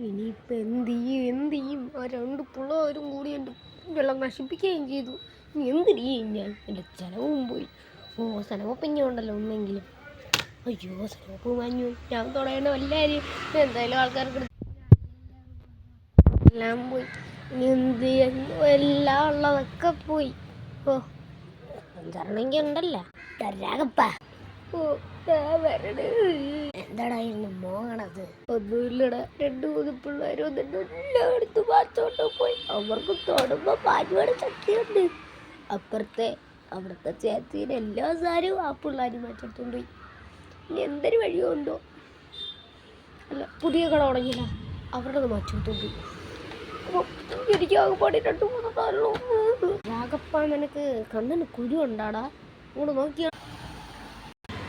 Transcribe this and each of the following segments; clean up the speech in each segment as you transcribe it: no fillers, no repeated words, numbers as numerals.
ഇനിയിപ്പോൾ എന്ത് ചെയ്യും ആ രണ്ട് പിള്ളേരും കൂടി എൻ്റെ വെള്ളം നശിപ്പിക്കുകയും ചെയ്തു. ഇനി എന്ത് ചെയ്യും ഞാൻ? എൻ്റെ ചിലവും പോയി. സ്ഥലമൊപ്പം ഇനി ഉണ്ടല്ലോ ഒന്നെങ്കിലും. അയ്യോ സ്ഥലമൊപ്പം വാങ്ങു. ഞാൻ തുടങ്ങേണ്ട വല്ല കാര്യം എന്തായാലും ആൾക്കാർക്ക് എല്ലാം പോയി. ഇനി എന്ത് ചെയ്യാൻ? എല്ലാം ഉള്ളതൊക്കെ പോയി. അഞ്ചാറെണ്ണമെങ്കിൽ ഉണ്ടല്ലോ തരാകപ്പ. എന്താടായിരുന്നു മോങ്ങണത്? ഒന്നുമില്ലടാ, 2-3 പിള്ളേർ വന്നിട്ട് എല്ലായിടത്തും വാച്ചോട്ടോ പോയി. അവർക്ക് തൊടുമ്പോ പാഞ്ഞുപാട് ശക്തിയുണ്ട്. അവിടുത്തെ ചേച്ചീൻ്റെ എല്ലാ സാരവും ആ പിള്ളേർ മാറ്റെടുത്തോണ്ട് പോയി. ഇനി എന്തൊരു വഴിയുണ്ടോ? അല്ല, പുതിയ കട തുടങ്ങിയില്ല, അവരുടെ മാറ്റെടുത്തോണ്ട് പോയി. അപ്പോൾ എനിക്ക് ആകെപ്പാടി 2-3 സാധനമുള്ളൂ. രാഗപ്പ, നിനക്ക് കണ്ണിന് കുരു ഉണ്ടാടാ? ഇങ്ങോട്ട് നോക്കിയാ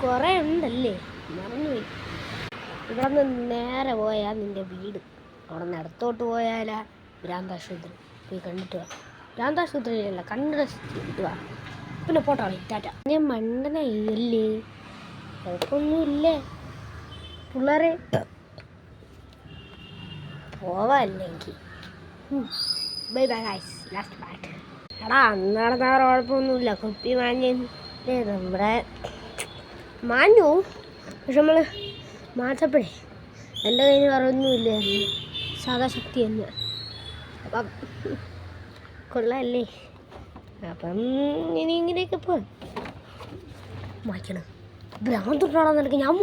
കുറേ ഉണ്ടല്ലേ? മറന്നുപോയി. ഇവിടെ നിന്ന് നേരെ പോയാൽ നിൻ്റെ വീട്. അവിടെ നിന്ന് ഇടത്തോട്ട് പോയാലാ ഭ്രാന്താശുപത്രി. പോയി കണ്ടിട്ട് വാ. ഭ്രാന്താശുപത്രിയിലല്ല, കണ്ടിട്ട് വാ. പിന്നെ പോട്ടോ ടാറ്റ. ഞാൻ മണ്ടനല്ലേ? കുഴപ്പമൊന്നുമില്ലേ പിള്ളേരെ? പോവാല്ലെങ്കിൽ bye bye guys. Last part. എടാ അന്നടന്ന കുഴപ്പമൊന്നുമില്ല. കുപ്പി മാഞ്ഞ നമ്മുടെ മാഞ്ഞു. പക്ഷെ നമ്മൾ മാറ്റപ്പോഴേ എൻ്റെ കയ്യിൽ വേറൊന്നുമില്ലായിരുന്നു, സാധാ ശക്തി തന്നെ. അപ്പം കൊള്ളാമല്ലേ? അപ്പം ഇനി ഇങ്ങനെയൊക്കെ മാറ്റണം. ഭ്രാന്തുണ്ടാണെന്ന് എനിക്ക് ഞാൻ